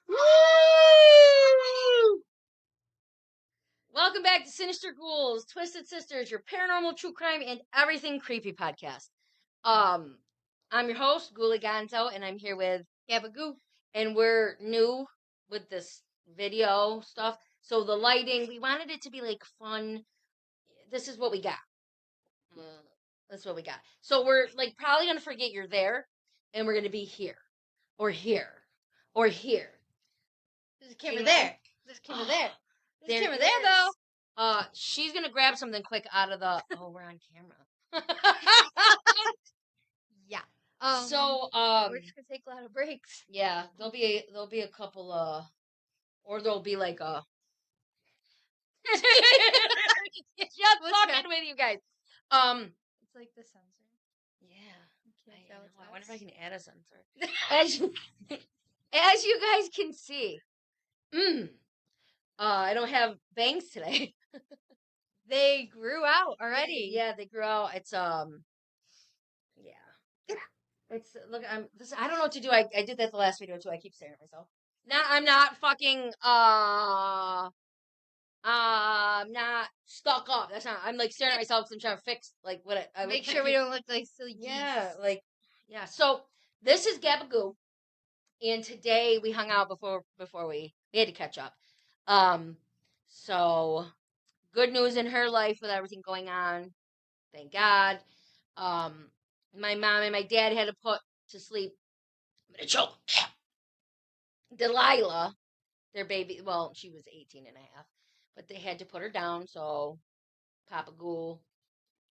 Woo! Welcome back to Sinister Ghouls, Twisted Sisters, your paranormal, true crime, and everything creepy podcast. I'm your host, Ghoulie Gonzo, and I'm here with Gabagoo. And we're new with this video stuff. So the lighting, we wanted it to be like fun. This is what we got. That's what we got. So we're like probably gonna forget you're there, and we're gonna be here, or here, or here. There's a camera there. There's a camera there. There's a camera there, though. She's gonna grab something quick out of the. Oh, we're on camera. Yeah. We're just gonna take a lot of breaks. Yeah, there'll be a couple or there'll be like a. Just talking with you guys. It's like the sensor. Yeah. I wonder if I can add a sensor. As you guys can see, I don't have bangs today. They grew out already. Yeah, they grew out. It's yeah. It's look. I don't know what to do. I did that the last video too. I keep staring at myself. I'm not fucking I'm not stuck up. That's not. I'm like staring at myself because I'm trying to fix like what I make sure we don't look like silly geese. Yeah. So this is Gabagoo, and today we hung out before we had to catch up. So good news in her life with everything going on. Thank God. My mom and my dad had to put to sleep. I'm gonna choke. Delilah, their baby. Well, she was 18 and a half. But they had to put her down, so Papa Ghoul,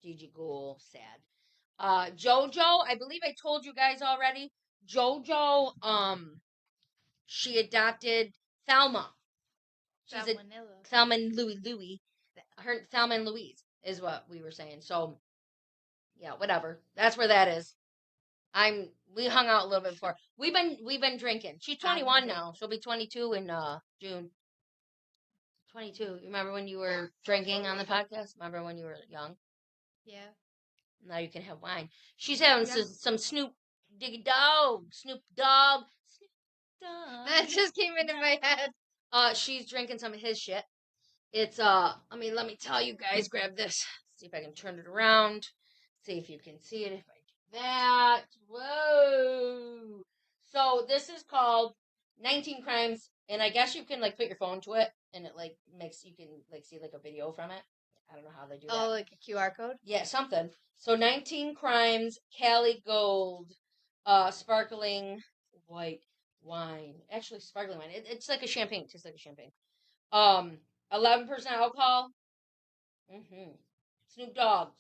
Gigi Ghoul, sad. Jojo, I believe I told you guys already. Jojo, she adopted Thelma. Thelma and Louie. Thelma and Louise is what we were saying. So, yeah, whatever. That's where that is. We hung out a little bit before. We've been drinking. She's 21 now. She'll be 22 in June. 22. You remember when you were drinking on the podcast? Remember when you were young? Yeah. Now you can have wine. She's having some Snoop Dogg. That just came into my head. She's drinking some of his shit. It's let me tell you guys, grab this. See if I can turn it around. See if you can see it if I do that. Whoa. So this is called 19 Crimes, and I guess you can like put your phone to it and it like you can like see like a video from it. I don't know how they do that. Oh, like a QR code? Yeah, something. So 19 Crimes, Cali Gold, sparkling white wine. Actually, sparkling wine. It's like a champagne. It tastes like a champagne. 11% alcohol. Snoop Dogg.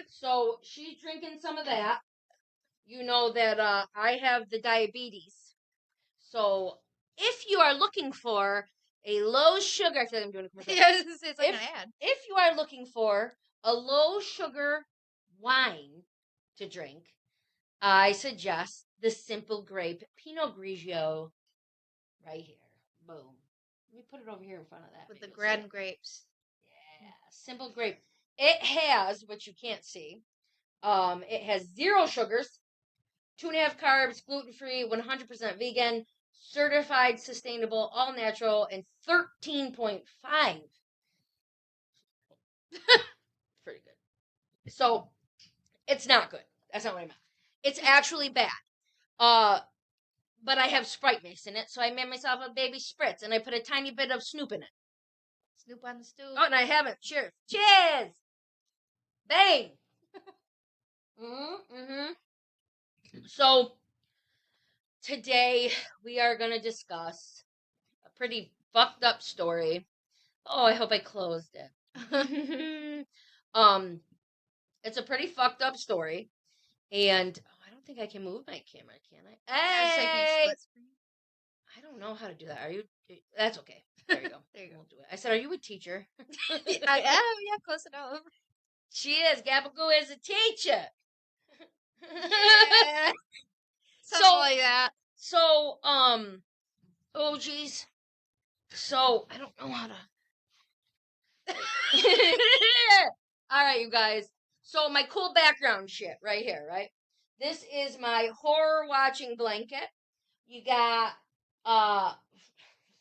So she's drinking some of that. You know that I have the diabetes. So if you are looking for a low sugar, I feel like I'm doing a commercial. Yeah, it's like an ad. If you are looking for a low sugar wine to drink, I suggest the Simple Grape Pinot Grigio right here. Boom. Let me put it over here in front of that. With the grand grapes. Yeah, Simple Grape. It has, which you can't see, it has 0 sugars, 2.5 carbs, gluten-free, 100% vegan, certified sustainable, all natural, and 13.5. Pretty good. So, it's not good. That's not what I meant. It's actually bad. But I have Sprite mix in it, so I made myself a baby spritz, and I put a tiny bit of Snoop in it. Snoop on the stool. Oh, and I haven't. Cheers. Cheers! Bang! So, today we are going to discuss a pretty fucked up story. Oh, I hope I closed it. It's a pretty fucked up story, and I don't think I can move my camera, can I? Hey! I don't know how to do that. Are you? That's okay. There you go. There you go. We'll do it. I said, are you a teacher? I am. Yeah, close enough. She is. Gabagoo is a teacher. Yeah. Something like that. So, oh geez. So, I don't know how to. All right, you guys. So, my cool background shit right here, right? This is my horror watching blanket. You got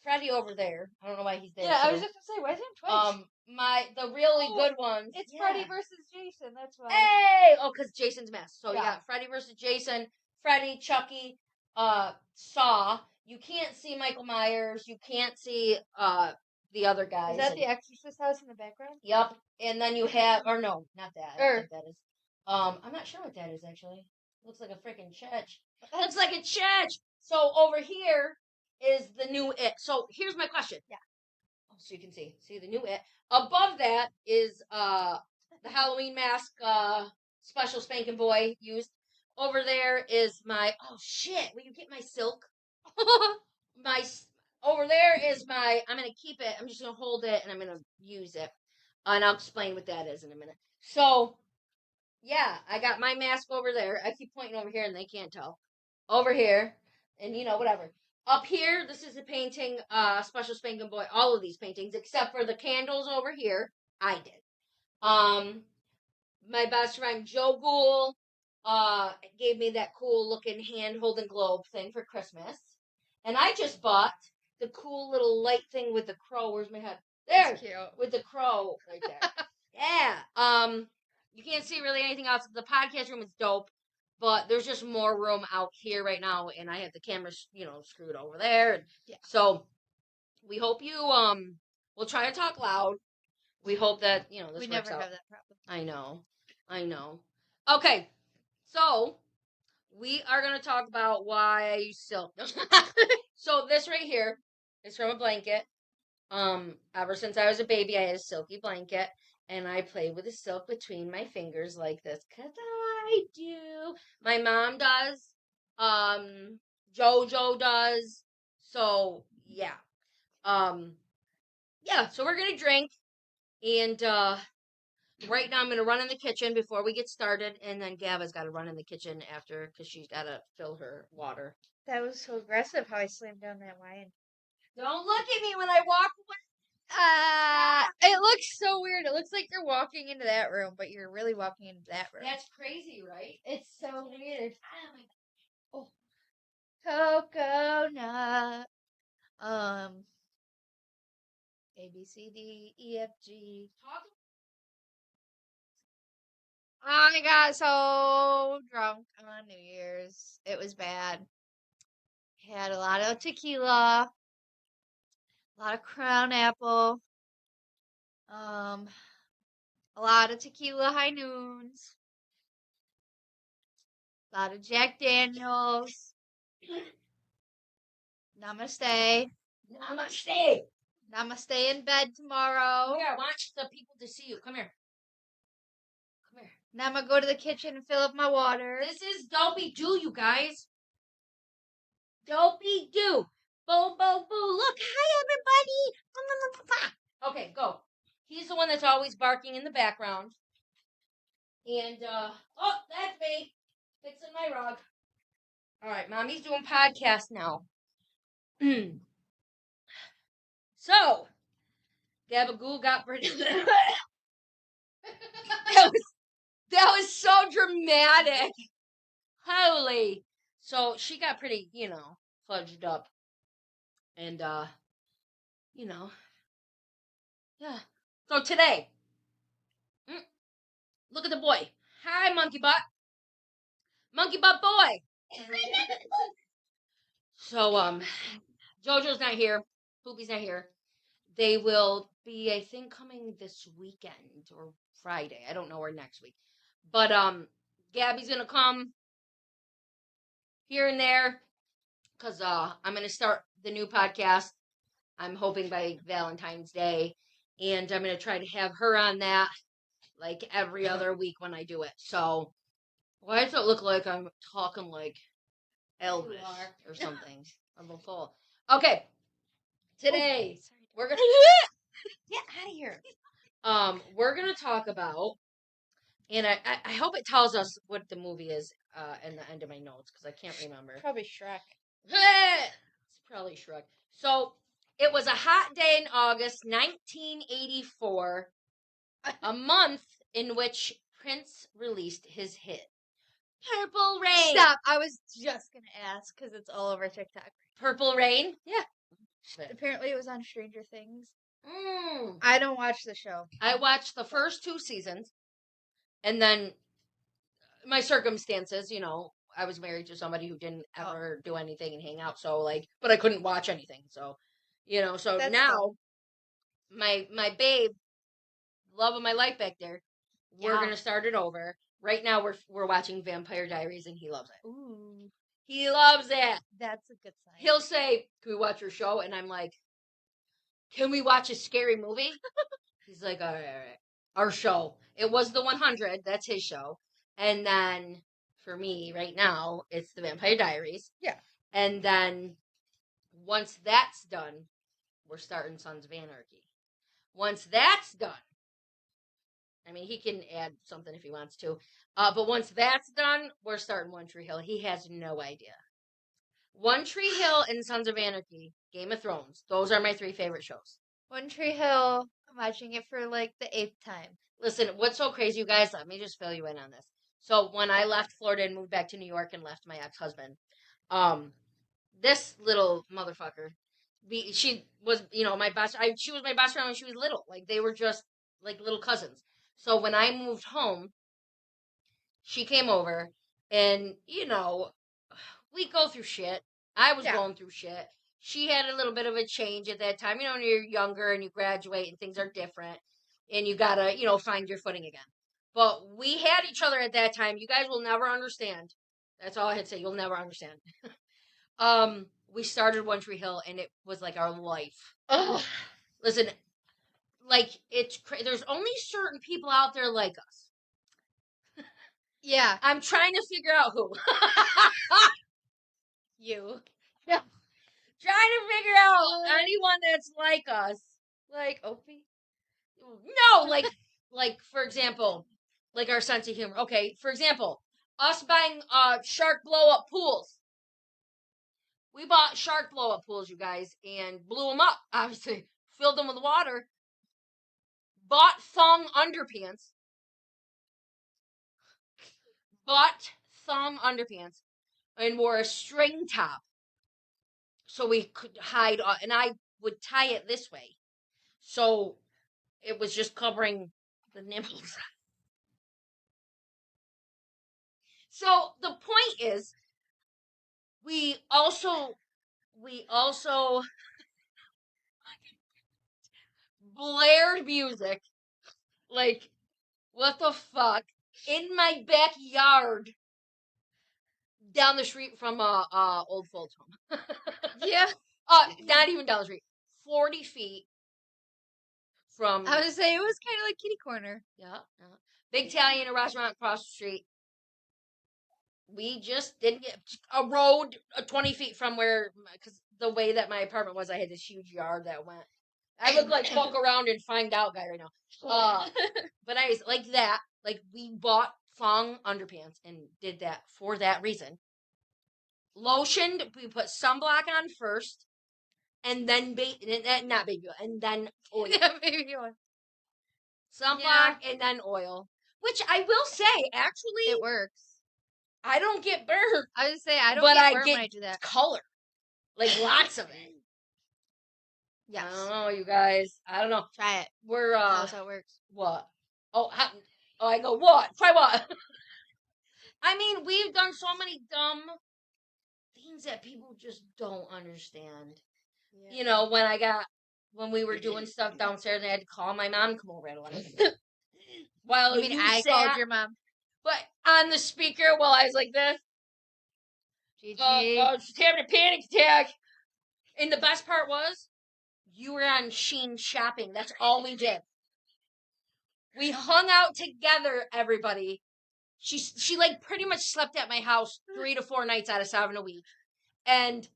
Freddy over there. I don't know why he's there. Yeah, too. I was just gonna say, why is it twice? The really good ones. It's Freddy versus Jason. That's why. Hey! Oh, because Jason's masked. So Yeah. you got Freddy versus Jason, Freddy, Chucky, Saw. You can't see Michael Myers. You can't see the other guys. Is that the Exorcist house in the background? Yep. And then you have, or no, not that. I don't think that is. I'm not sure what that is actually. Looks like a freaking church. Looks like a church. So over here is the new It. So here's my question. Yeah. Oh, so you can see the new It. Above that is the Halloween mask special spanking boy used. Over there is my oh shit. Will you get my silk? Over there is my. I'm gonna keep it. I'm just gonna hold it and I'm gonna use it. And I'll explain what that is in a minute. So, yeah, I got my mask over there. I keep pointing over here and they can't tell. Over here, and whatever. Up here, this is a painting, Special Spankin' Boy. All of these paintings, except for the candles over here, I did. My best friend Joe Gould gave me that cool looking hand holding globe thing for Christmas, and I just bought the cool little light thing with the crow. Where's my head? There, that's cute. With the crow right there. Yeah. You can't see really anything else. The podcast room is dope, but there's just more room out here right now, and I have the camera, screwed over there. And yeah. So we hope you we'll try to talk loud. We hope that this we works never out. have that problem. I know. Okay, so we are gonna talk about why I use silk. So this right here is from a blanket. Ever since I was a baby, I had a silky blanket, and I play with the silk between my fingers like this, 'cause I do. My mom does. Jojo does. So, yeah. Yeah, so we're gonna drink, and, right now I'm gonna run in the kitchen before we get started, and then Gava's gotta run in the kitchen after, because she's gotta fill her water. That was so aggressive how I slammed down that wine. Don't look at me when I walk away. It looks so weird. It looks like you're walking into that room, but you're really walking into that room. That's crazy, right? It's so weird. Oh. Coconut. A, B, C, D, E, F, G. I got so drunk on New Year's. It was bad. Had a lot of tequila. A lot of Crown Apple. A lot of tequila high noons. A lot of Jack Daniels. Namaste. Namaste. Namaste in bed tomorrow. Here, I want the people to see you. Come here. Come here. Now I'm going to go to the kitchen and fill up my water. This is Dopey Doo, you guys. Dopey Doo. Bo, bo, boo. Look, hi, everybody. Okay, go. He's the one that's always barking in the background. And, oh, that's me. Fixing my rug. All right, Mommy's doing podcast now. So, Gabagool got pretty. that was so dramatic. Holy. So, she got pretty, fudged up. And, yeah. So, today, look at the boy. Hi, Monkey Butt. Monkey Butt boy. So, Jojo's not here. Poopy's not here. They will be, I think, coming this weekend or Friday. I don't know, or next week. But, Gabby's gonna come here and there, because, I'm gonna start the new podcast. I'm hoping by Valentine's Day. And I'm gonna try to have her on that, like, every other week when I do it. So, why does it look like I'm talking like Elvis or something? I'm a fool. Okay. Today, we're gonna get out of here. We're gonna talk about, and I hope it tells us what the movie is in the end of my notes, because I can't remember. Probably Shrek. It's probably Shrek. So, it was a hot day in August 1984, a month in which Prince released his hit, Purple Rain. Stop. I was just going to ask because it's all over TikTok. Purple Rain? Yeah. Shit. Apparently it was on Stranger Things. Mm. I don't watch the show. I watched the first 2 seasons, and then my circumstances, you know, I was married to somebody who didn't ever do anything and hang out, so like, but I couldn't watch anything, so, you know, so That's now my babe, love of my life back there, we're gonna start it over. Right now we're watching Vampire Diaries, and he loves it. Ooh, He loves it. that's a good sign. He'll say, "Can we watch your show?" And I'm like, "Can we watch a scary movie?" He's like, all right. Our show. It was the 100. That's his show. And then for me right now, it's the Vampire Diaries. Yeah. And then once that's done, we're starting Sons of Anarchy. Once that's done, I mean, he can add something if he wants to. But once that's done, we're starting One Tree Hill. He has no idea. One Tree Hill and Sons of Anarchy, Game of Thrones. Those are my 3 favorite shows. One Tree Hill, I'm watching it for like the 8th time. Listen, what's so crazy, you guys? Let me just fill you in on this. So when I left Florida and moved back to New York and left my ex-husband, this little motherfucker, she was, you know, she was my best friend when she was little. Like, they were just like little cousins. So when I moved home, she came over, and, you know, we go through shit. I was going through shit. She had a little bit of a change at that time. You know, when you're younger and you graduate and things are different, and you gotta, you know, find your footing again. But we had each other at that time. You guys will never understand. That's all I had to say. You'll never understand. We started One Tree Hill, and it was like our life. Ugh. Listen, like, it's there's only certain people out there like us. Yeah. I'm trying to figure out who. You. Trying to figure out anyone that's like us. Like, Opie? No, like, for example, like our sense of humor. Okay, for example, us buying shark blow-up pools. We bought shark blow-up pools, you guys, and blew them up, obviously. Filled them with water. Bought thong underpants. And wore a string top. So we could hide, and I would tie it this way. So it was just covering the nipples. So the point is, we also blared music, like, what the fuck, in my backyard, down the street from old folks home. Yeah. Not even down the street, 40 feet from. I was gonna say it was kind of like kitty corner. Yeah. Big Italian, a restaurant across the street. We just didn't get a road 20 feet from where, because the way that my apartment was, I had this huge yard that went. I look like walk around and find out guy right now. But anyways, like that, like, we bought thong underpants and did that for that reason. Lotioned, we put sunblock on first, and then not baby oil, and then oil. Baby oil. Sunblock and then oil, which I will say, actually, it works. I don't get burnt. I was gonna say I don't but get I burnt get when I do that. Color, like lots of it. Yes. I don't know, you guys. I don't know. Try it. We're That's how it works. What? I go, what? Try what? I mean, we've done so many dumb things that people just don't understand. Yeah. You know, when we were doing stuff downstairs, and I had to call my mom to come over at 11. Well, you mean I called your mom? But on the speaker while I was like this. She's having a panic attack. And the best part was, you were on Shein shopping. That's all we did. We hung out together, everybody. She like pretty much slept at my house 3 to 4 nights out of 7 a week. And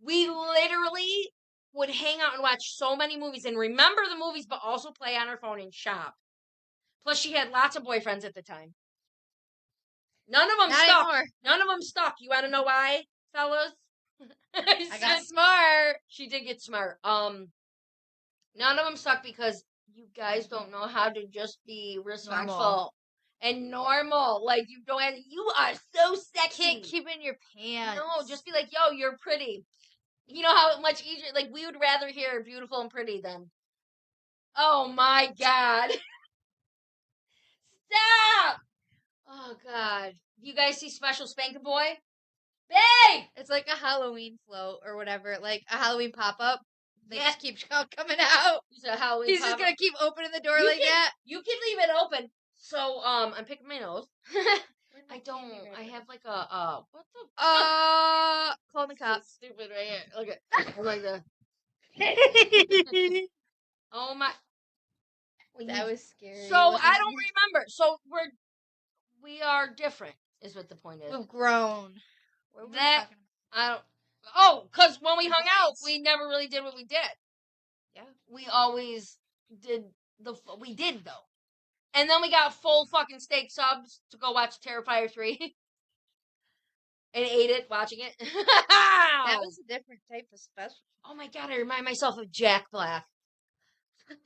we literally would hang out and watch so many movies and remember the movies, but also play on her phone and shop. Plus, she had lots of boyfriends at the time. None of them stuck. Anymore. None of them stuck. You want to know why, fellas? I got smart. She did get smart. None of them stuck because you guys don't know how to just be respectful. and normal. Like, you don't have, you are so sexy. Can't keep in your pants. No, just be like, yo, you're pretty. You know how much easier, like, we would rather hear beautiful and pretty than, oh my God. Stop! Oh God. You guys see Special Spankin' Boy? Babe! It's like a Halloween float or whatever, like a Halloween pop-up. They Yeah. just keep coming out. It's a Halloween He's just pop-up. gonna keep opening the door You like can- that. You can leave it open. So, I'm picking my nose. I don't. I have like a, what the? Call the So cops. stupid right here. Look at, I'm like the, oh my. That was scary. So, I don't remember. So, we are different, is what the point is. We've grown. What were we That, talking about? I don't, oh, because when we hung out, Boys. we never really did what we did. Yeah. We always did we did though. And then we got full fucking steak subs to go watch Terrifier 3. And ate it, watching it. That was a different type of special. Oh my God, I remind myself of Jack Black.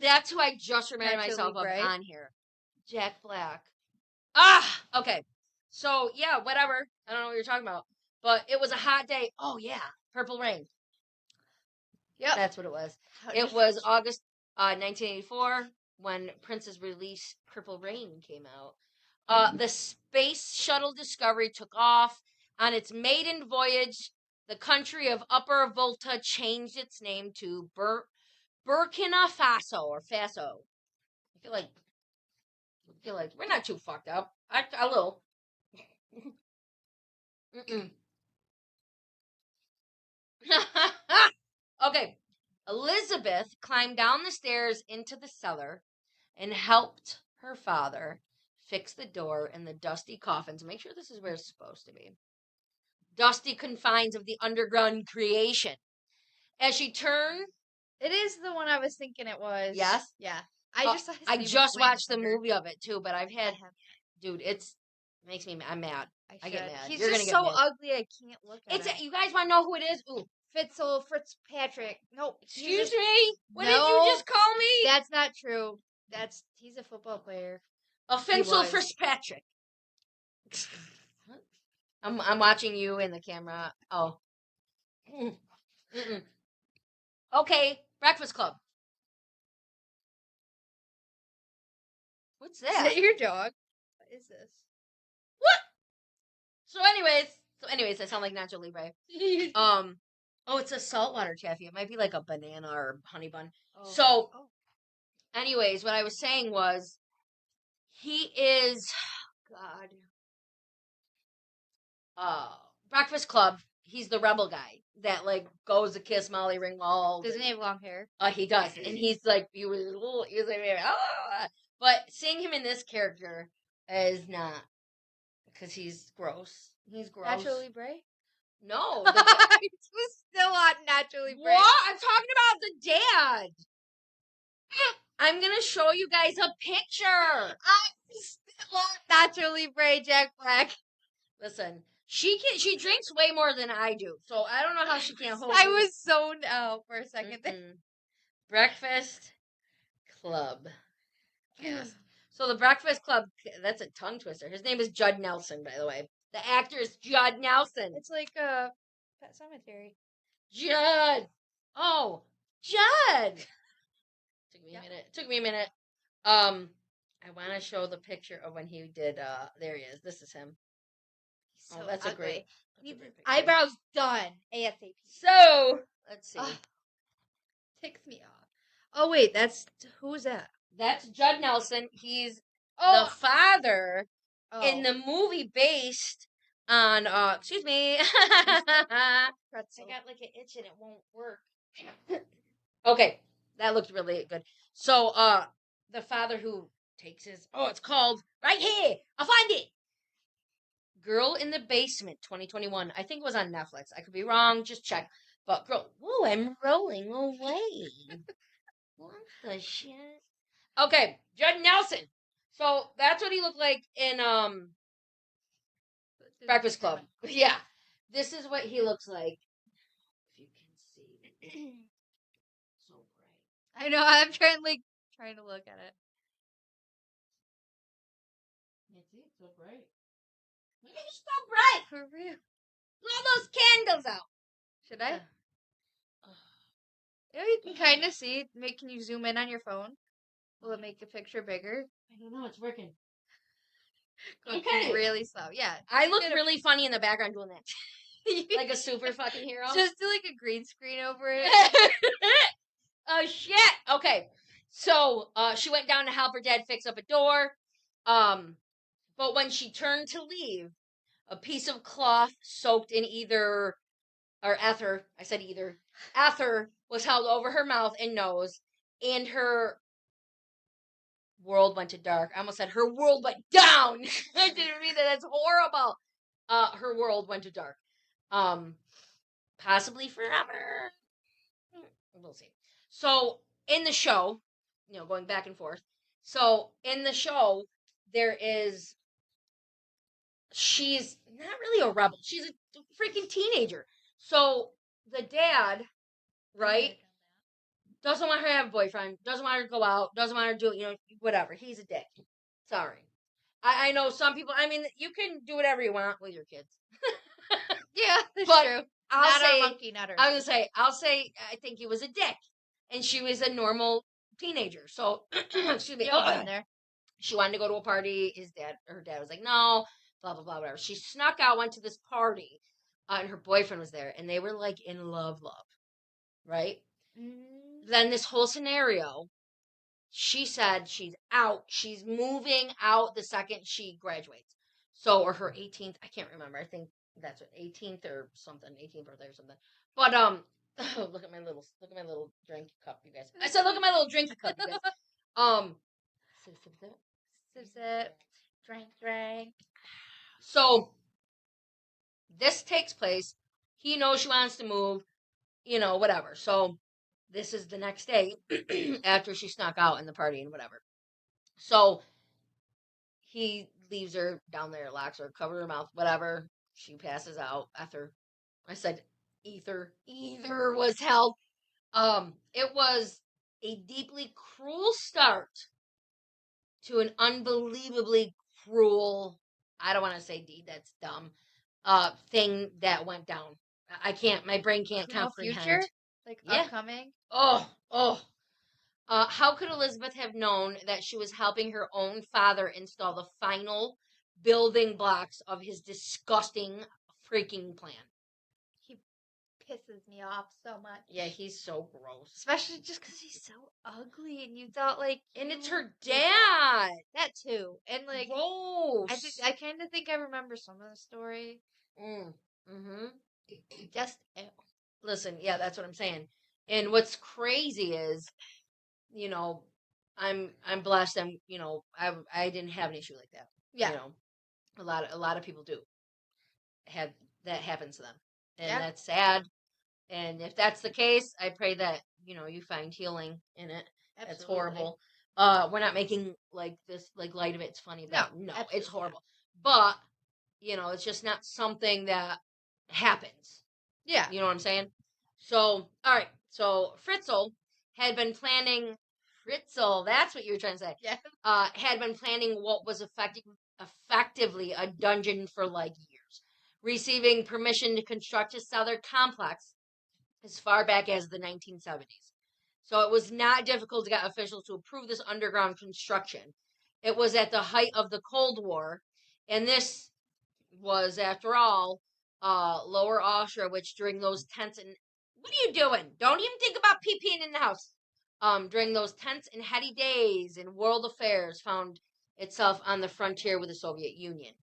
That's who I just reminded myself of on here. Jack Black. Okay. So, yeah, whatever. I don't know what you're talking about. But it was a hot day. Oh, yeah. Purple Rain. Yep. That's what it was. It was August 1984 when Prince's release Purple Rain came out. The Space Shuttle Discovery took off. On its maiden voyage, the country of Upper Volta changed its name to Burkina Faso or Faso. I feel like we're not too fucked up. A little. Okay. Elisabeth climbed down the stairs into the cellar and helped her father fix the door in the dusty coffins. Make sure this is where it's supposed to be. Dusty confines of the underground creation. As she turned... It is the one I was thinking it was. Yes? Yeah. I just watched the movie of it, too, but I've had... Dude, it makes me... I'm mad. I get mad. He's You're just gonna so get mad. ugly I can't look at him. You guys want to know who it is? Ooh. Fitzpatrick. Nope. Excuse me? What did No, you just call me? That's not true. He's a football player. A Fitzl Fitzpatrick. I'm watching you in the camera. Oh. Mm-mm. Okay, Breakfast Club. What's that? Is that your dog? What is this? What? So anyways, I sound like Nacho Libre. Oh, it's a saltwater taffy. It might be like a banana or honey bun. So, anyways, what I was saying was, he is, Breakfast Club. He's the rebel guy that like goes to kiss Molly Ringwald. Doesn't he have long hair? He does, and he's like he was like, but seeing him in this character is not because he's gross. He's gross. Nacho Libre? No, He's still on Nacho Libre. What? I'm talking about the dad. I'm gonna show you guys a picture. I'm still on Nacho Libre, Jack Black. Listen, she drinks way more than I do, so I don't know how she can't hold. I was zoned out for a second. Breakfast Club. Yes. So the Breakfast Club. That's a tongue twister. His name is Judd Nelson, by the way. The actor is Judd Nelson. It's like a Pet Cemetery. Judd. Oh, Judd. Took me a minute. I want to show the picture of when he did. There he is. This is him. So that's ugly. a great. Eyebrows done. ASAP. So let's see. Ticks me off. Oh wait, who's that? That's Judd Nelson. He's the father in the movie based on. Excuse me. I got like an itch and it won't work. Okay, that looked really good. So, the father who takes his. Oh, it's called right here. I'll find it. Girl in the Basement, 2021. I think it was on Netflix. I could be wrong. Just check. But girl, whoa, I'm rolling away. What the shit? Okay, Judd Nelson. So that's what he looked like in Breakfast Club. Yeah, this is what he looks like. If you can see, so bright. I know. I'm trying to look at it. so bright. Look at it's so bright. For real. Blow those candles out. Should I? You can kind of see. Can you zoom in on your phone? Will it make the picture bigger? I don't know. It's working. Okay. Really slow. Yeah. I look really funny in the background doing that. Like a super fucking hero. Just do like a green screen over it. Oh, shit. Okay. So, she went down to help her dad fix up a door. But when she turned to leave, a piece of cloth soaked in ether was held over her mouth and nose, and her world went to dark. I almost said her world went down. I didn't read that. That's horrible. Her world went to dark. Possibly forever. We'll see. So, in the show, going back and forth. So, in the show, she's not really a rebel. She's a freaking teenager. So, the dad, right, doesn't want her to have a boyfriend, doesn't want her to go out, doesn't want her to do, whatever. He's a dick. Sorry. I know some people, you can do whatever you want with your kids. Yeah, that's true. I'll say, monkey nutter. I'll say, I think he was a dick. And she was a normal teenager. So, excuse me. There. She wanted to go to a party. Her dad was like, no, blah, blah, blah, whatever. She snuck out, went to this party, and her boyfriend was there. And they were like in love, right? Mm. Then this whole scenario, she said she's out. She's moving out the second she graduates. So, or her 18th, I can't remember. I think that's what, 18th or something, 18th birthday or something. But, look at my little drink cup, you guys. I said, look at my little drinky cup, you guys. Sip. Drink. So, this takes place. He knows she wants to move, whatever. So, this is the next day after she snuck out in the party and whatever. So, he leaves her down there, locks her, covers her mouth, whatever. She passes out after, I said, ether was held. It was a deeply cruel start to an unbelievably cruel, I don't want to say deed, that's dumb, thing that went down. My brain can't comprehend. Future? Like upcoming? How could Elisabeth have known that she was helping her own father install the final building blocks of his disgusting freaking plan? He pisses me off so much. Yeah, he's so gross. Especially just because he's so ugly, and you thought, and it's her dad. That too. And, gross. I kind of think I remember some of the story. Mm-hmm. Just, listen, yeah, that's what I'm saying. And what's crazy is, I'm blessed. I didn't have an issue like that. Yeah. A lot of people do have that happens to them, and that's sad. And if that's the case, I pray that you find healing in it. Absolutely. That's horrible. We're not making this light of it. It's funny. No, it's horrible. But it's just not something that happens. Yeah. You know what I'm saying? So, all right. So Fritzl had been planning. Fritzl, that's what you were trying to say. Yeah. Had been planning what was effectively a dungeon for years, receiving permission to construct a cellar complex as far back as the 1970s. So it was not difficult to get officials to approve this underground construction. It was at the height of the Cold War, and this was, after all, Lower Austria, which during those tense and what are you doing? Don't even think about peeing in the house. During those tense and heady days in world affairs, found itself on the frontier with the Soviet Union.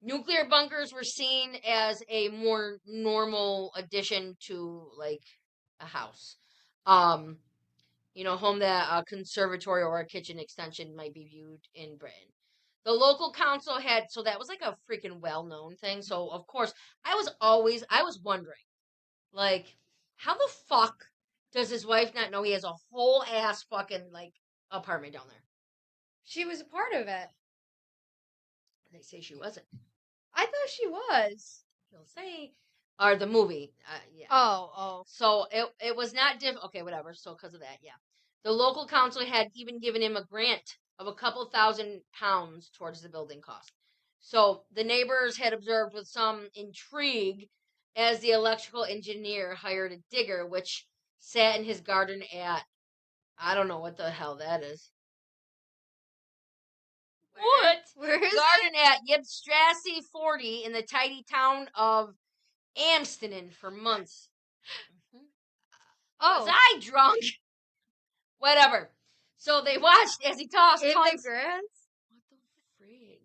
Nuclear bunkers were seen as a more normal addition to a house. Home that a conservatory or a kitchen extension might be viewed in Britain. The local council had, so that was a freaking well-known thing. So, of course, I was wondering, how the fuck does his wife not know he has a whole ass fucking, apartment down there? She was a part of it. They say she wasn't. I thought she was. They'll say. Or the movie. Yeah. Oh. So, it was not okay, whatever. So, because of that, yeah. The local council had even given him a grant of a couple £1,000 towards the building cost. So the neighbors had observed with some intrigue as the electrical engineer hired a digger, which sat in his garden at, I don't know what the hell that is. What? Where is Garden at Ypsilanti 40 in the tiny town of Amsterdam for months. Was I drunk? Whatever. So they watched as he tossed in tons. the grass? What the frig?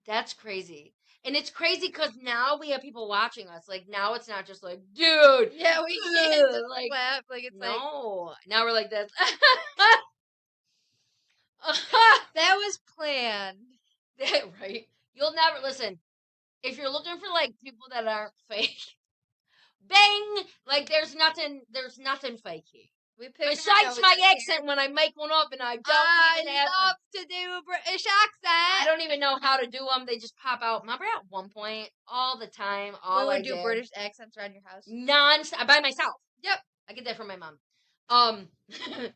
That's crazy. And it's crazy because now we have people watching us. Like, now it's not just like, dude. Yeah, we can't just like, laugh. Like, it's like, no. Now we're like this. that was planned. Right? You'll never, listen, if you're looking for, like, people that aren't fake, bang! Like, there's nothing fake here. We picked Besides my accent when I make one up and I don't even have love to do a British accent. I don't even know how to do them. They just pop out. Remember at one point, all the time, we would do British accents around your house. Non-stop, by myself. Yep. I get that from my mom.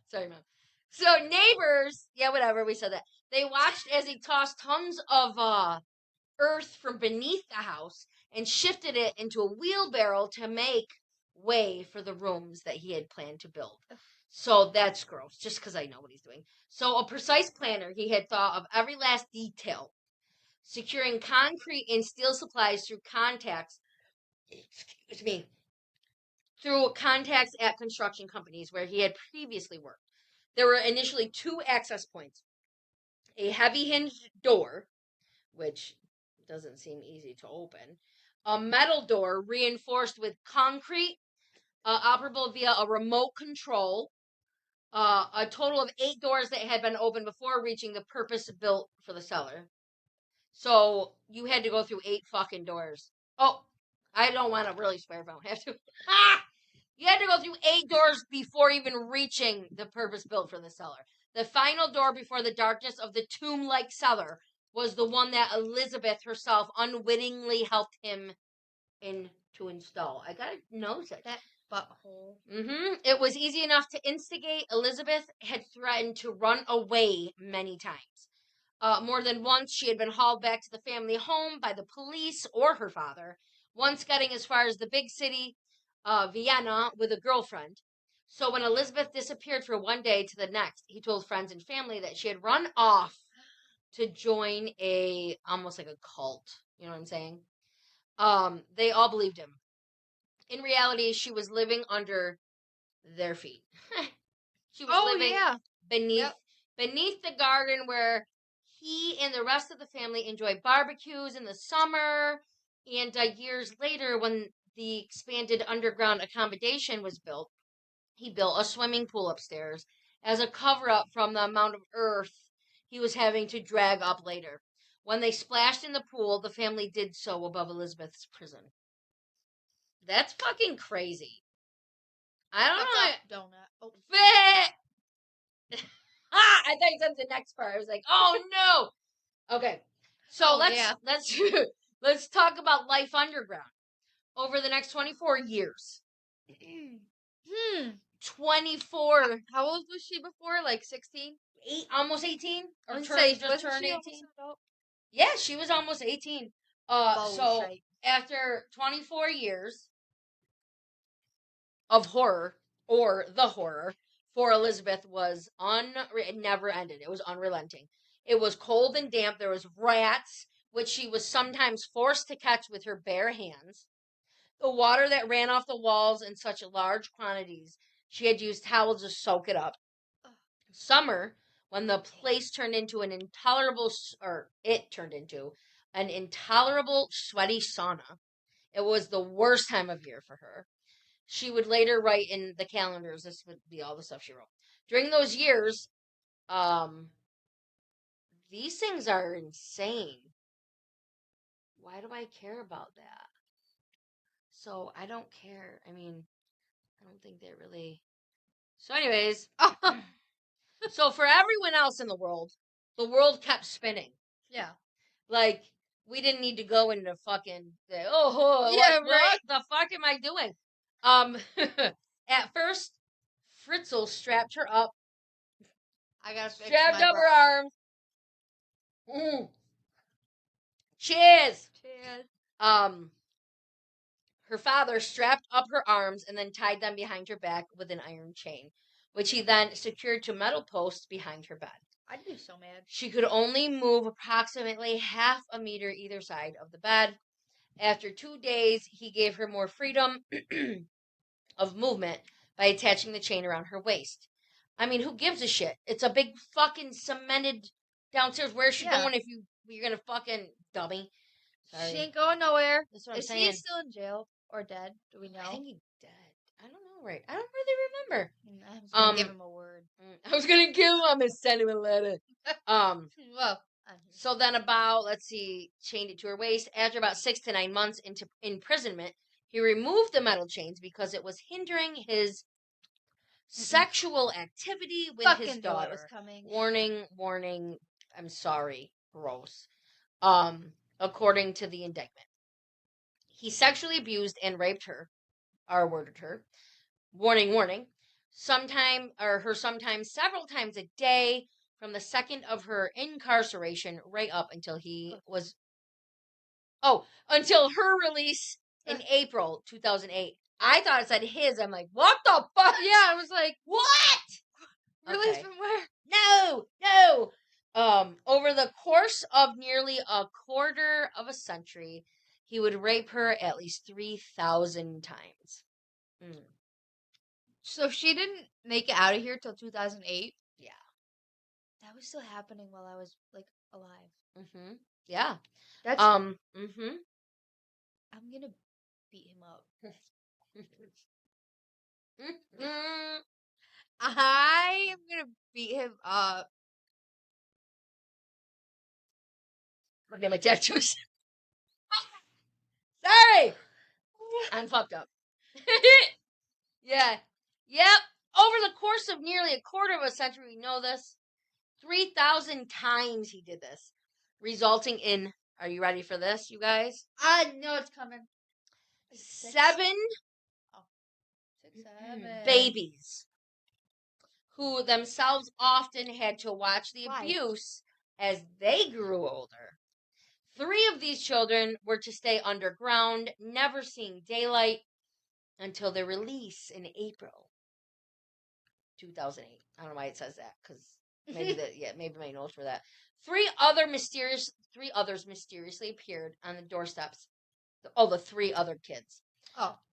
Sorry, Mom. So neighbors, yeah, whatever, we said that. They watched as he tossed tons of earth from beneath the house and shifted it into a wheelbarrow to make way for the rooms that he had planned to build. So that's gross, just because I know what he's doing. So a precise planner, he had thought of every last detail, securing concrete and steel supplies through contacts, through contacts at construction companies where he had previously worked. There were initially 2 access points. A heavy hinged door, which doesn't seem easy to open, a metal door reinforced with concrete, operable via a remote control, a total of 8 doors that had been opened before reaching the purpose built for the cellar. So you had to go through 8 fucking doors. Oh, I don't want to really swear if I don't have to. You had to go through 8 doors before even reaching the purpose built for the cellar. The final door before the darkness of the tomb-like cellar was the one that Elisabeth herself unwittingly helped him to install. I gotta notice it. That butthole. It was easy enough to instigate. Elisabeth had threatened to run away many times. More than once, she had been hauled back to the family home by the police or her father, once getting as far as the big city, Vienna, with a girlfriend. So when Elisabeth disappeared from one day to the next, he told friends and family that she had run off to join almost like a cult. You know what I'm saying? They all believed him. In reality, she was living under their feet. She was living beneath the garden where he and the rest of the family enjoyed barbecues in the summer. And years later, when the expanded underground accommodation was built, he built a swimming pool upstairs as a cover-up from the amount of earth he was having to drag up later. When they splashed in the pool, the family did so above Elisabeth's prison. That's fucking crazy. I don't know. Donut. Oh. I thought you said the next part. I was like, oh no. Okay. So let's talk about life underground. Over the next 24 years. 24. How old was she before? Like 16? Almost 18? Or just turned 18? Yeah, she was almost 18. So after 24 years of horror, or the horror, for Elisabeth was it never ended. It was unrelenting. It was cold and damp. There was rats, which she was sometimes forced to catch with her bare hands. The water that ran off the walls in such large quantities, she had used towels to soak it up. Summer, when the place turned into an intolerable sweaty sauna. It was the worst time of year for her. She would later write in the calendars, this would be all the stuff she wrote. During those years, these things are insane. Why do I care about that? So, I don't care. I mean, I don't think they really... So anyways, so for everyone else in the world kept spinning. Yeah. Like, we didn't need to go into fucking, what the fuck am I doing? At first, Fritzl strapped her up. I gotta fix strapped my up her arms. Cheers! Cheers. Her father strapped up her arms and then tied them behind her back with an iron chain, which he then secured to metal posts behind her bed. I'd be so mad. She could only move approximately half a meter either side of the bed. After 2 days, he gave her more freedom of movement by attaching the chain around her waist. I mean, who gives a shit? It's a big fucking cemented downstairs. Where's she going if you're gonna fucking dummy? Sorry. She ain't going nowhere. That's what I'm Is saying. he still in jail or dead? Do we know? I think he's dead. I don't know, right? I don't really remember. I was gonna give him a word. I was gonna give him and send him a letter. Well, So then chained it to her waist. After about 6 to 9 months into imprisonment, he removed the metal chains because it was hindering his sexual activity with fucking his daughter. Was coming. Warning. I'm sorry. Gross. According to the indictment, he sexually abused and raped her, R-worded her. Warning. Sometimes several times a day from the second of her incarceration right up until until her release in April 2008. I thought it said his. I'm like, what the fuck? Yeah, I was like, what? Release from where? No. Over the course of nearly a quarter of a century, he would rape her at least 3,000 times. So she didn't make it out of here till 2008? Yeah. That was still happening while I was, like, alive. Mm-hmm. Yeah. That's... Mm-hmm. I'm gonna beat him up. I am gonna beat him up. Look at my tattoos. Sorry! I'm fucked up. Yeah. Yep. Over the course of nearly a quarter of a century, we know this. 3,000 times he did this, resulting in, are you ready for this, you guys? I know it's coming. 7 babies who themselves often had to watch the abuse as they grew older. 3 of these children were to stay underground, never seeing daylight until their release in April 2008. I don't know why it says that, because maybe my notes were that. 3 others mysteriously appeared on the doorsteps. The 3 other kids.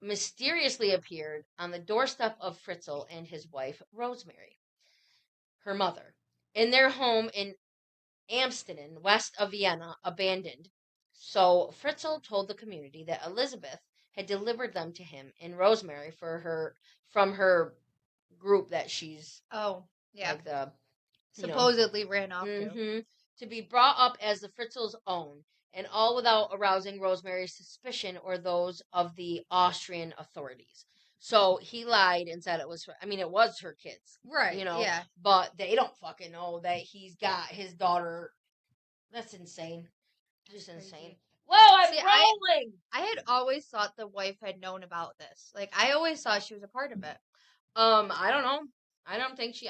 Mysteriously appeared on the doorstep of Fritzl and his wife, Rosemary, her mother, in their home in Amstetten, west of Vienna, abandoned. So Fritzl told the community that Elisabeth had delivered them to him and Rosemary from her group that she's like the supposedly ran off to be brought up as the Fritzl's own, and all without arousing Rosemary's suspicion or those of the Austrian authorities. So he lied and said it was her kids. Right. Yeah. But they don't fucking know that he's got his daughter. That's insane. Just insane. Whoa, I'm rolling! I had always thought the wife had known about this. Like, I always thought she was a part of it. I don't know. I don't think she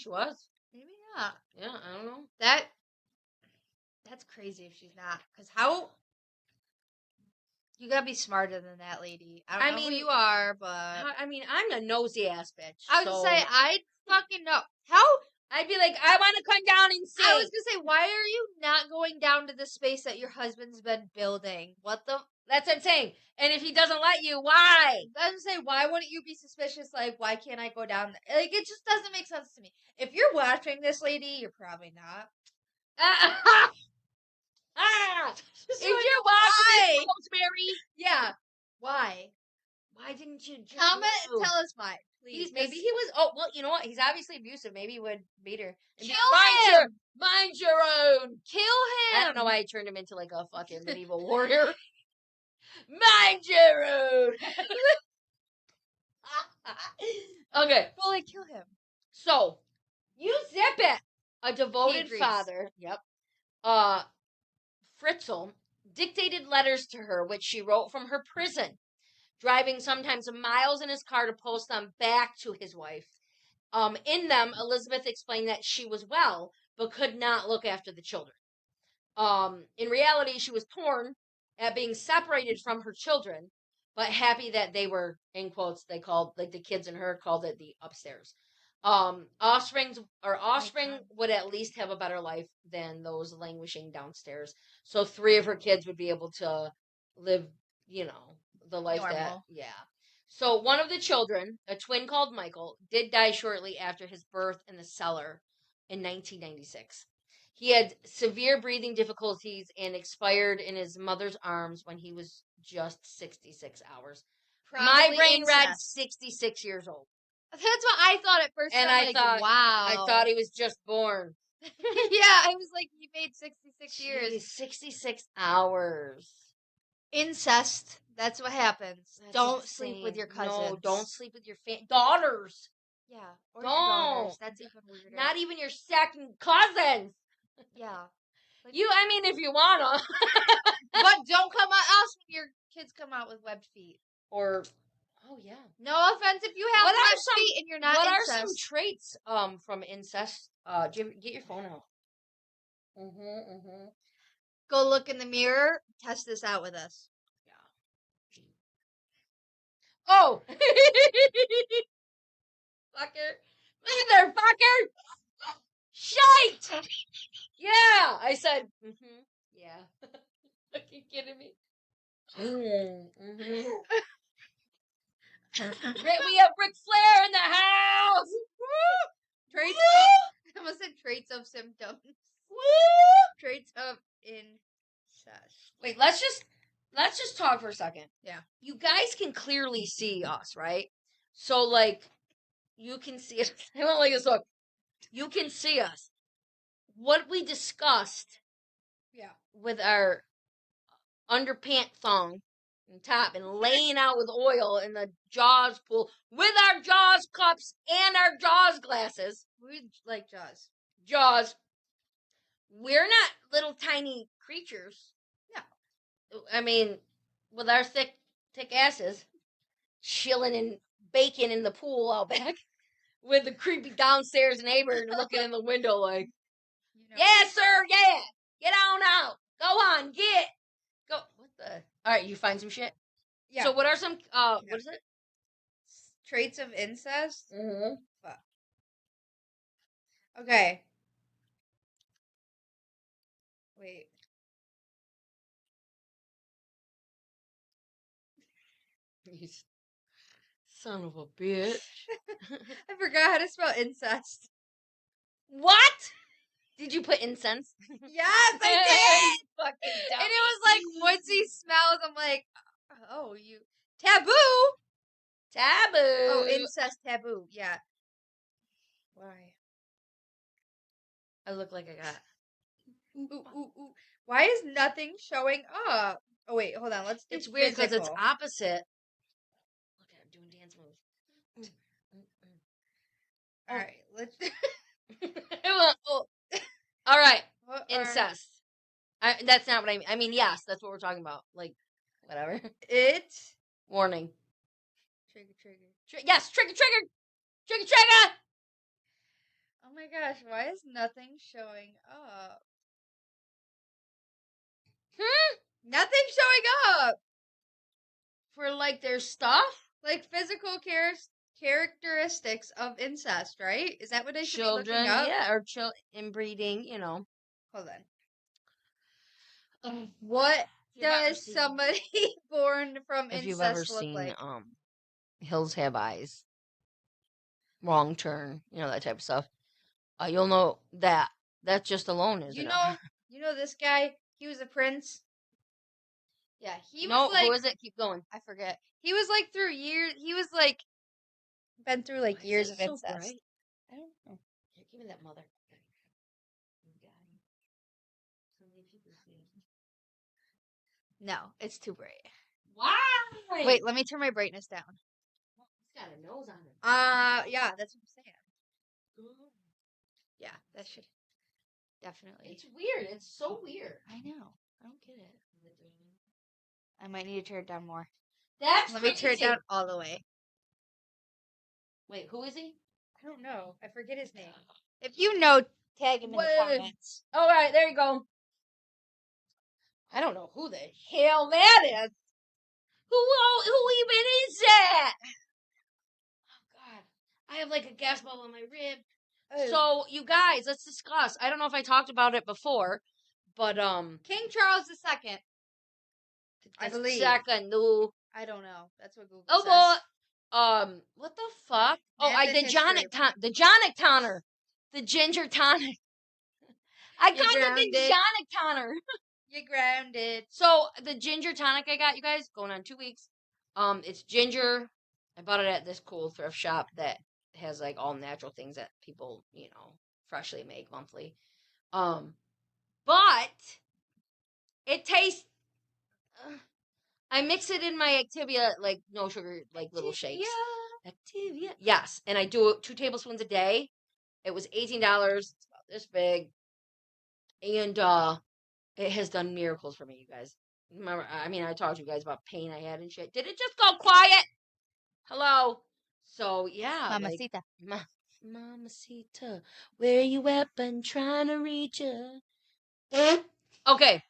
was. Maybe not. Yeah, I don't know. That's crazy if she's not. Because how... You gotta be smarter than that, lady. I don't know who you are, but... I mean, I'm a nosy ass bitch. I was gonna say, I'd fucking know. How... I'd be like, I want to come down and see. I was gonna say, why are you not going down to the space that your husband's been building? What the... That's what I'm saying. And if he doesn't let you, why? I was gonna say, why wouldn't you be suspicious? Like, why can't I go down there? Like, it just doesn't make sense to me. If you're watching this, lady, you're probably not. If you're watching, Rosemary, yeah, why? Why didn't you just comment and tell us why, please? Maybe he was. Oh well, you know what? He's obviously abusive. Maybe he would beat her. Kill him. Mind your own. Kill him. I don't know why I turned him into like a fucking medieval warrior. Mind your own. Okay. Well, like, kill him. So, you zip it. A devoted father. Yep. Fritzl dictated letters to her, which she wrote from her prison, driving sometimes miles in his car to post them back to his wife. In them, Elisabeth explained that she was well, but could not look after the children. In reality, she was torn at being separated from her children, but happy that they were, in quotes, they called, like the kids and her called it the upstairs. Offspring would at least have a better life than those languishing downstairs. So 3 of her kids would be able to live, the life Normal. yeah. So one of the children, a twin called Michael, did die shortly after his birth in the cellar in 1996. He had severe breathing difficulties and expired in his mother's arms when he was just 66 hours. My brain read 66 years old. That's what I thought at first. And I thought, wow. I thought he was just born. Yeah, I was like, he made 66 years. 66 hours. Incest. That's what happens. That's don't insane. sleep with your cousins. No, don't sleep with your daughters. Yeah, or don't. your daughters. That's even weirder. Not even your second cousins. Yeah. Like, if you wanna. But don't come at us when your kids come out with webbed feet. Or, oh yeah. No offense if you have webbed feet and you're not incest. What are some traits from incest? Get your phone out. Go look in the mirror. Test this out with us. Yeah. Oh! Fucker. Look at there, fucker! Shite! Yeah! I said, yeah. Are you kidding me? We have Ric Flair in the house! Traits I almost said traits of symptoms. Traits of incest. Wait, let's just talk for a second. Yeah. You guys can clearly see us, right? So, like, you can see us. I don't like this look. You can see us. What we discussed with our underpant thong and top and laying out with oil in the Jaws pool with our Jaws cups and our Jaws glasses. We like Jaws. Jaws. We're not little tiny creatures. No. I mean, with our thick asses, chilling and baking in the pool out back with the creepy downstairs neighbor looking in the window like, yeah, sir, yeah. Get on out. Go on, go. What the? All right, you find some shit? Yeah. So what are some, what is it? Traits of incest? Mm-hmm. Fuck. Okay. Wait. Son of a bitch. I forgot how to spell incest. What? Did you put incense? Yes, I did! Fucking dummy. And it was like woodsy smells. I'm like, oh, you. Taboo! Oh, incest taboo. Yeah. Why? I look like I got. Ooh. Why is nothing showing up? Oh, wait, hold on. Let's do It's weird because it's opposite. Look at him doing dance moves. All right, let's. All right, incest. That's not what I mean. I mean, yes, that's what we're talking about. Like, whatever. Warning. Trigger. Yes, trigger. Oh my gosh, why is nothing showing up? Nothing showing up! For, like, their stuff? Like, physical characteristics of incest, right? Is that what I should be looking up? Children, yeah, or inbreeding, Hold on. What does somebody born from incest look like? If you've ever seen, Hills Have Eyes, Wrong Turn, that type of stuff, you'll know that. That just alone is enough. You know this guy? He was a prince. Yeah, who is it? Keep going. I forget. He was like through years. He was like been through like years of incest. Bright? I don't know. Here, give me that mother. No, it's too bright. Why? Wait, let me turn my brightness down. He's got a nose on it. Yeah, that's what I'm saying. Yeah, that should definitely. It's weird. It's so weird. I know. I don't get it. I might need to turn it down more. Let me turn it down all the way. Wait, who is he? I don't know. I forget his name. If you know, tag him in the comments. All right, there you go. I don't know who the hell that is. Who even is that? Oh, God. I have like a gas bubble in my rib. So, you guys, let's discuss. I don't know if I talked about it before, but, King Charles II. I believe. Second, no. I don't know. That's what Google Oh, says. boy. What the fuck? Math and history. The Jonic Tonic. The ginger tonic. I got the grounded. Jonic Tonic. You're grounded. So, the ginger tonic I got, you guys, going on 2 weeks. It's ginger. I bought it at this cool thrift shop that has like all natural things that people, freshly make monthly. But it tastes. I mix it in my Activia, like no sugar, like little shakes. Activia, yes, and I do 2 tablespoons a day. It was $18. It's about this big, and it has done miracles for me, you guys. Remember, I talked to you guys about pain I had and shit. Did it just go quiet? Hello. So yeah, Mamacita. Mamacita, where you at? Been trying to reach you. Okay.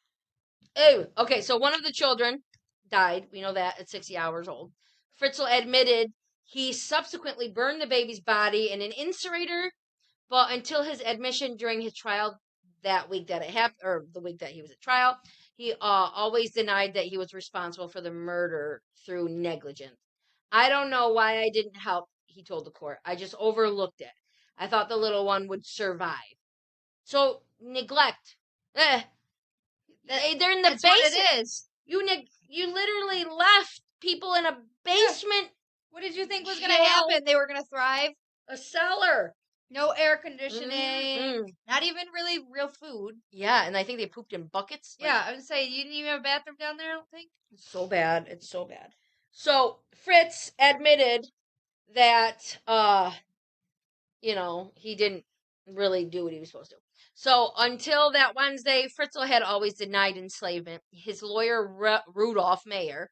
Okay. So one of the children died. We know that at 60 hours old. Fritzl admitted he subsequently burned the baby's body in an incinerator, but until his admission during his trial that week that it happened, or the week that he was at trial, he always denied that he was responsible for the murder through negligence. I don't know why I didn't help, he told the court. I just overlooked it. I thought the little one would survive. So, neglect. They're in the That's basement. what it is. You literally left people in a basement. What did you think was going to happen? They were going to thrive? A cellar. No air conditioning. Not even really real food. Yeah, and I think they pooped in buckets. Yeah, I would say you didn't even have a bathroom down there, I don't think. It's so bad. It's so bad. So Fritz admitted that he didn't really do what he was supposed to. So until that Wednesday, Fritzl had always denied enslavement. His lawyer, Rudolf Mayer,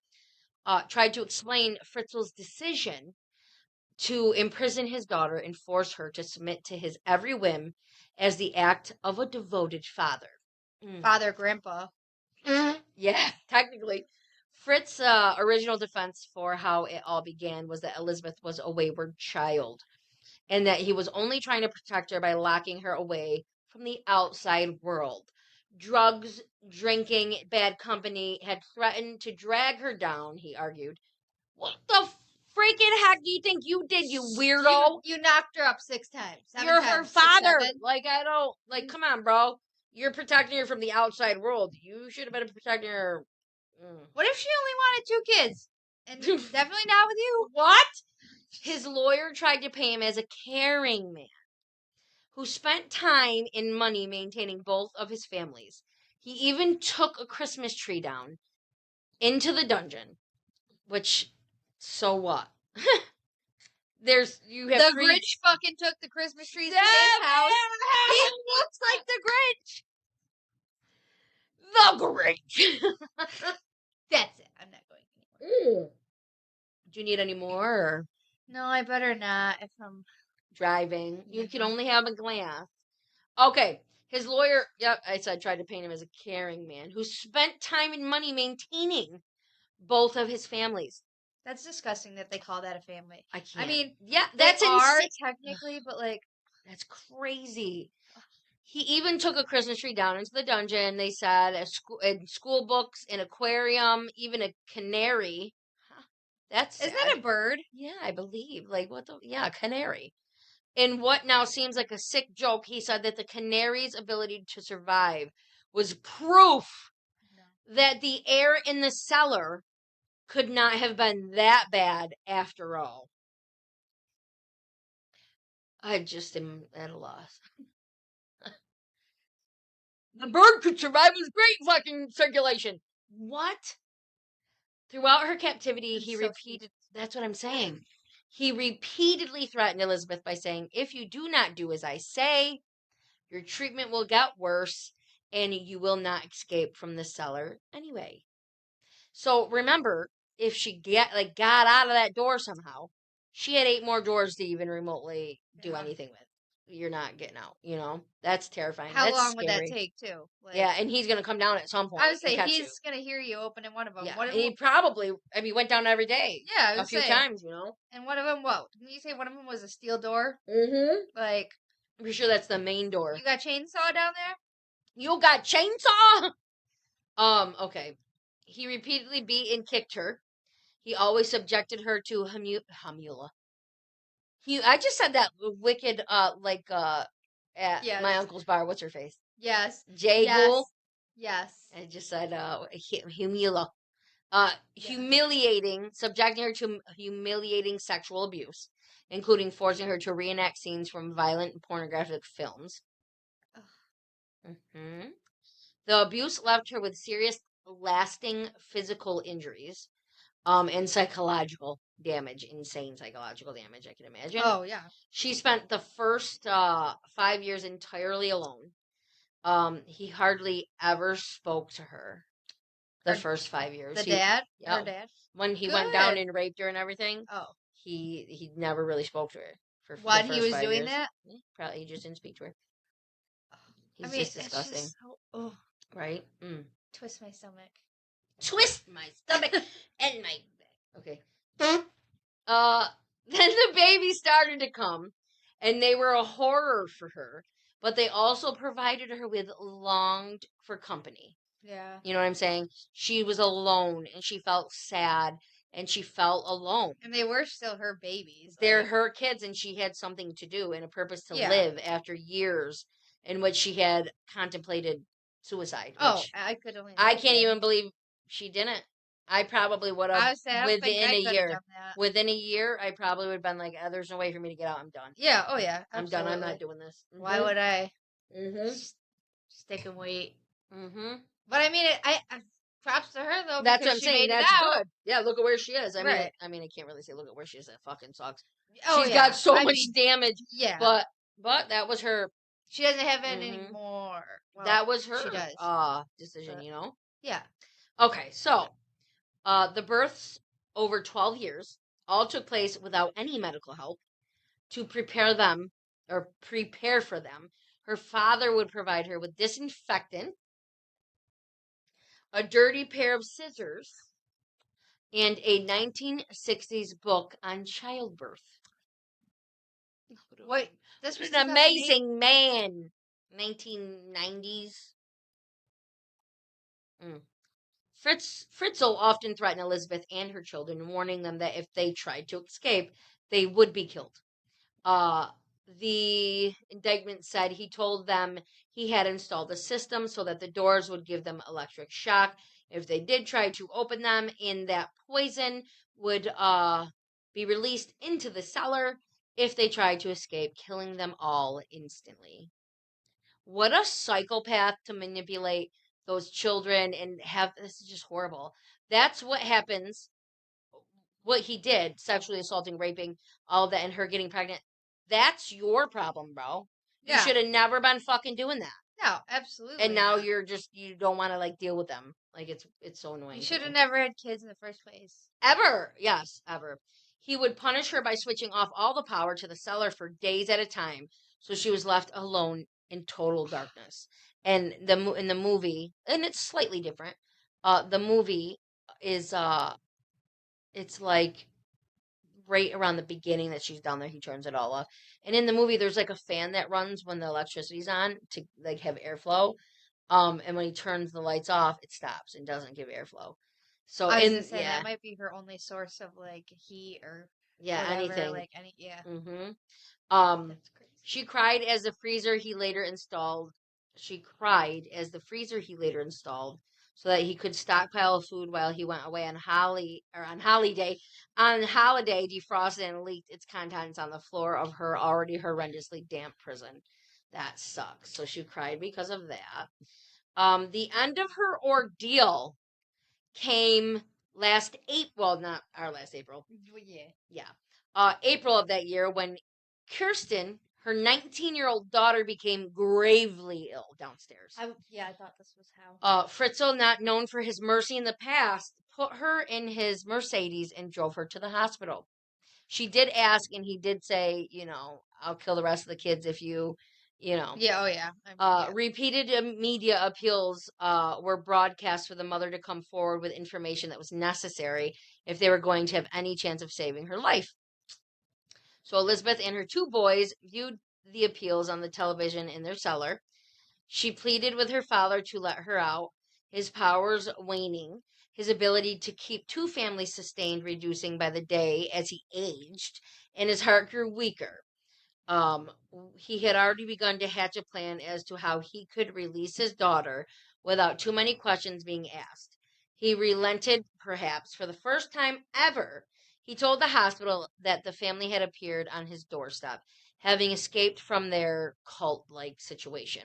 tried to explain Fritzl's decision to imprison his daughter and force her to submit to his every whim as the act of a devoted father. Father, grandpa. Yeah, technically. Fritz's original defense for how it all began was that Elisabeth was a wayward child and that he was only trying to protect her by locking her away from the outside world. Drugs, drinking, bad company had threatened to drag her down, he argued. What the freaking heck do you think you did, you weirdo? You knocked her up 6 times. You're her father. Come on, bro. You're protecting her from the outside world. You should have been protecting her. What if she only wanted 2 kids? And definitely not with you. What? His lawyer tried to pay him as a caring man who spent time and money maintaining both of his families. He even took a Christmas tree down into the dungeon, which, so what? The Grinch fucking took the Christmas trees to his house. He looks like the Grinch. That's it. I'm not going anymore. Do you need any more? Or? No, I better not if I'm driving. You can only have a glass. Okay. His lawyer, I said, tried to paint him as a caring man who spent time and money maintaining both of his families. That's disgusting that they call that a family. I can't. I mean, that's insane. Technically, but that's crazy. He even took a Christmas tree down into the dungeon. They said school books, an aquarium, even a canary. Isn't that a bird? Yeah, I believe. Canary. In what now seems like a sick joke, he said that the canary's ability to survive was proof that the air in the cellar could not have been that bad after all. I just am at a loss. The bird could survive with great fucking circulation. What? Throughout her captivity, he repeated... That's what I'm saying. He repeatedly threatened Elisabeth by saying, if you do not do as I say, your treatment will get worse, and you will not escape from the cellar anyway. So remember, if she got out of that door somehow, she had 8 more doors to even remotely do anything with. you're not getting out. You know, that's terrifying. How That's long would that scary. take, too? Like, Yeah, and he's gonna come down at some point. I would say and catch he's you. going to hear you opening one of them. Yeah, What and if, he probably. I mean, went down every day. yeah, I a would few say. times. You know. And one of them, what? Didn't you say one of them was a steel door? Mm-hmm. Like, I'm pretty sure that's the main door. you got chainsaw down there? You got chainsaw? Okay. He repeatedly beat and kicked her. He always subjected her to hamula. I just said that wicked, at Yes. my uncle's bar. What's her face? Yes. Jagul. Yes. I just said, humula. Yes. Humiliating, subjecting her to humiliating sexual abuse, including forcing her to reenact scenes from violent and pornographic films. Mm-hmm. The abuse left her with serious, lasting physical injuries, and psychological damage, insane psychological damage, I can imagine. Oh, yeah. She spent the first 5 years entirely alone. He hardly ever spoke to her the first 5 years. Dad? Yeah. Her dad? When he went down and raped her and everything, Oh. he never really spoke to her. For While the he first was 5 doing years. that? Yeah, probably he just didn't speak to her. He's I mean, just disgusting. it's just so, right? Mm. Twist my stomach. Twist my stomach and my back. Okay. Then the baby started to come, and they were a horror for her, but they also provided her with longed for company. Yeah. You know what I'm saying? She was alone, and she felt sad, and she felt alone. And they were still her babies. They're her kids, and she had something to do and a purpose to live after years in which she had contemplated suicide. I could only. I can't even believe she didn't. I probably would have within a year. Within a year, I probably would have been like, "There's no way for me to get out. I'm done." Yeah. Oh yeah. Absolutely. I'm done. I'm not doing this. Mm-hmm. Why would I? Mm-hmm. Stick and wait. Mm-hmm. But I mean, I props to her though. That's what I'm saying. That's good. Yeah. Look at where she is. I mean, I can't really say look at where she is. That fucking sucks. Oh, She's got so much damage. Yeah. But that was her. She doesn't have it anymore. Well, that was her. She does. Decision. You know. Yeah. Okay. So. The births over 12 years all took place without any medical help. To prepare for them, her father would provide her with disinfectant, a dirty pair of scissors, and a 1960s book on childbirth. What? This was an amazing man. 1990s. Fritzl often threatened Elisabeth and her children, warning them that if they tried to escape, they would be killed. The indictment said he told them he had installed a system so that the doors would give them electric shock if they did try to open them, and that poison would be released into the cellar if they tried to escape, killing them all instantly. What a psychopath to manipulate those children and have. This is just horrible. That's what happens. What he did, sexually assaulting, raping, all that, and her getting pregnant. That's your problem, bro. You should have never been fucking doing that. No, absolutely. And now you don't want to like deal with them. Like it's so annoying. You should have never had kids in the first place. Ever. Yes, ever. He would punish her by switching off all the power to the cellar for days at a time, so she was left alone in total darkness. And in the movie, and it's slightly different. The movie is it's like right around the beginning that she's down there. He turns it all off, and in the movie, there's like a fan that runs when the electricity's on to like have airflow. And when he turns the lights off, it stops and doesn't give airflow. So that might be her only source of like heat or whatever, anything. Like any Mm-hmm. That's crazy. She cried as the freezer he later installed. So that he could stockpile food while he went away on holiday. On holiday, defrosted and leaked its contents on the floor of her already horrendously damp prison. That sucks. So she cried because of that. The end of her ordeal came last April. Well, not our last April. Yeah. April of that year when Kirsten, her 19-year-old daughter, became gravely ill downstairs. I thought this was how. Fritzl, not known for his mercy in the past, put her in his Mercedes and drove her to the hospital. she did ask, and he did say, I'll kill the rest of the kids if you, Yeah, oh yeah. Yeah. Repeated media appeals were broadcast for the mother to come forward with information that was necessary if they were going to have any chance of saving her life. So Elisabeth and her 2 boys viewed the appeals on the television in their cellar. She pleaded with her father to let her out, his powers waning, his ability to keep 2 families sustained reducing by the day as he aged, and his heart grew weaker. He had already begun to hatch a plan as to how he could release his daughter without too many questions being asked. He relented, perhaps, for the first time ever. He told the hospital that the family had appeared on his doorstep, having escaped from their cult-like situation.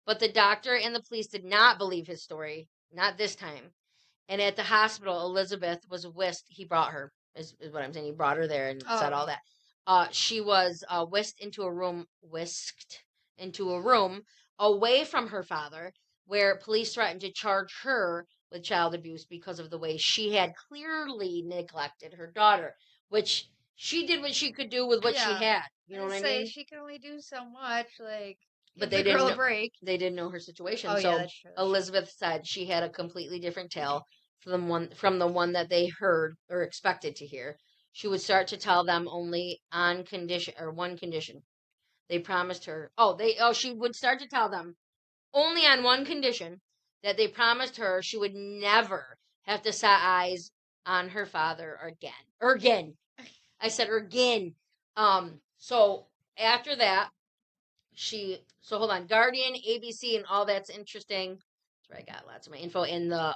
But the doctor and the police did not believe his story, not this time. And at the hospital, Elisabeth was whisked. He brought her, is what I'm saying. He brought her there and said all that. She was whisked into a room away from her father, where police threatened to charge her with child abuse because of the way she had clearly neglected her daughter, which she did what she could do with what she had. You know what I mean? She can only do so much, like. But they didn't know, break. They didn't know her situation. Oh, so yeah, that's true. Elisabeth said she had a completely different tale from the one that they heard or expected to hear. She would start to tell them only on one condition. They promised her. She would start to tell them only on one condition, that they promised her she would never have to set eyes on her father again. I said again. So after that, hold on, Guardian, ABC, and all that's interesting. That's where I got lots of my info in the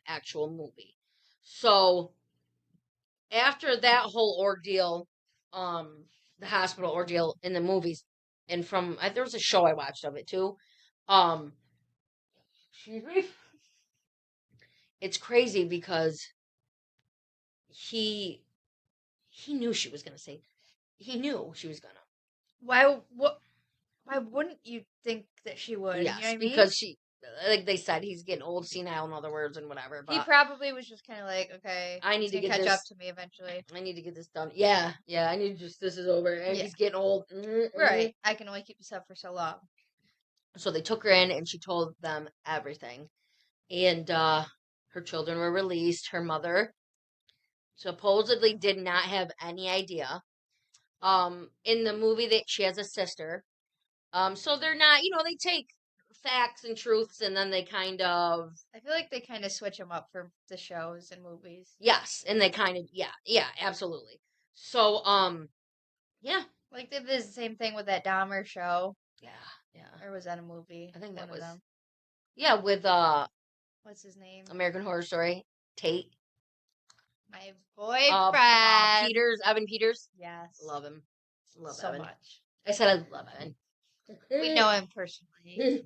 actual movie. So after that whole ordeal, the hospital ordeal in the movies, and there was a show I watched of it too. Excuse me. It's crazy because he knew she was gonna say. He knew she was gonna. Why wouldn't you think that she would? Yes, you know what I mean? Because she, like they said, he's getting old, senile, in other words, and whatever. But he probably was just kind of like, okay, I need to catch up to me eventually. I need to get this done. Yeah. I need to this is over. And he's getting old. Right. I can only keep this up for so long. So they took her in, and she told them everything. And her children were released. Her mother supposedly did not have any idea. In the movie, that she has a sister. So they're not, they take facts and truths, and then they kind of. I feel like they kind of switch them up for the shows and movies. Yes, and they kind of, yeah, absolutely. So, yeah. Like they did the same thing with that Dahmer show. Yeah. Or was that a movie? I think that was. Them. Yeah, with what's his name? American Horror Story. Tate. My boyfriend. Evan Peters. Yes. Love him. Love so Evan. much. I said I love Evan. We know him personally.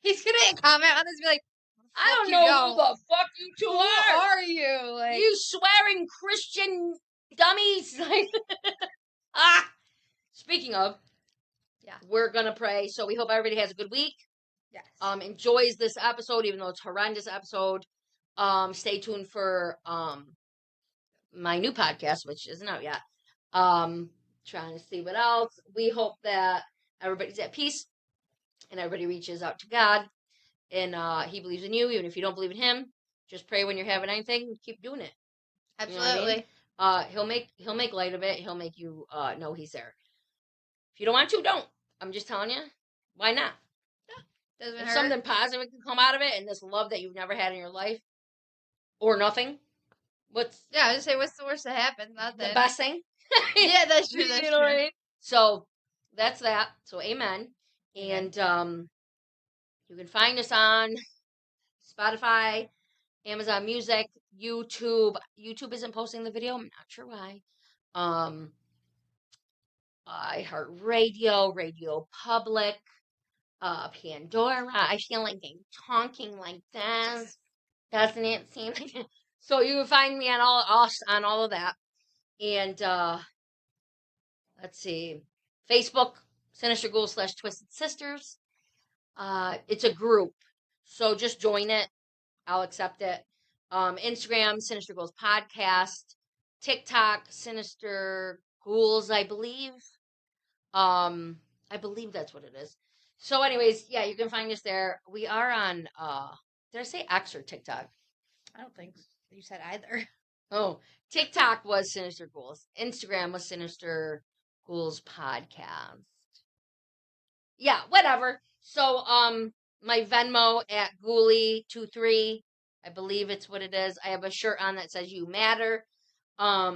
He's gonna comment on this and be like, I don't know who the fuck you two are. Who are you? Like, you swearing Christian dummies. Speaking of, we're gonna pray. So we hope everybody has a good week. Yes. Enjoys this episode, even though it's a horrendous episode. Stay tuned for my new podcast, which isn't out yet. Trying to see what else. We hope that everybody's at peace and everybody reaches out to God, and He believes in you, even if you don't believe in Him. Just pray when you're having anything. Keep doing it. Absolutely. You know what I mean? He'll make light of it. He'll make you know He's there. If you don't want to, don't. I'm just telling you. Why not? Yeah. Doesn't if hurt. Something positive can come out of it, and this love that you've never had in your life, or nothing. I was gonna say, what's the worst that happens? Nothing. The best thing. Yeah, that's true. That's true. Right? So that's that. So amen. And you can find us on Spotify, Amazon Music, YouTube. YouTube isn't posting the video. I'm not sure why. iHeartRadio, Radio Public, Pandora. I feel like I'm talking like this. Doesn't it seem like it? So you can find me on all of that. And let's see. Facebook, Sinister Ghouls / Twisted Sisters. It's a group. So just join it. I'll accept it. Instagram, Sinister Ghouls Podcast. TikTok, Sinister Ghouls, I believe. I believe that's what it is. So, anyways, yeah, you can find us there. We are on did I say X or TikTok? I don't think you said either. Oh, TikTok was Sinister Ghouls. Instagram was Sinister Ghouls Podcast. Yeah, whatever. So, my Venmo at Ghoulie23. I believe it's what it is. I have a shirt on that says "You Matter." I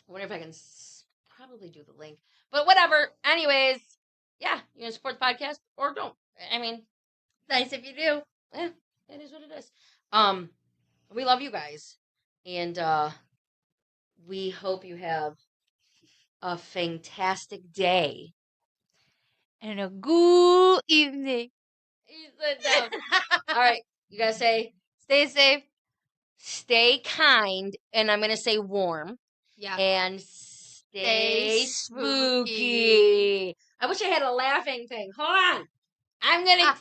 wonder if I can probably do the link, but whatever. Anyways, yeah, you can support the podcast or don't. I mean, Nice if you do. yeah, it is what it is. We love you guys, and we hope you have a fantastic day. And a good evening. All right, you guys say Stay safe. stay kind, and I'm gonna say warm. Yeah. And stay Stay spooky. spooky. I wish I had a laughing thing. Hold on. I'm gonna.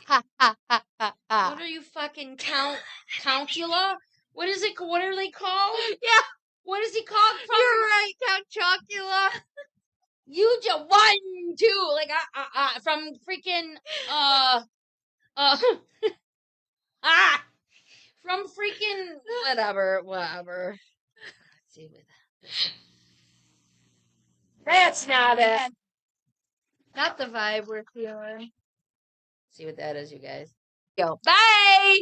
What are you fucking countula? What is it? What are they called? Yeah. What is he called? You're right, Count Chocula. You just 1, 2, like from freaking from freaking whatever. Let's see with that's not it. Not the vibe we're feeling. See what that is, you guys. Go. Bye.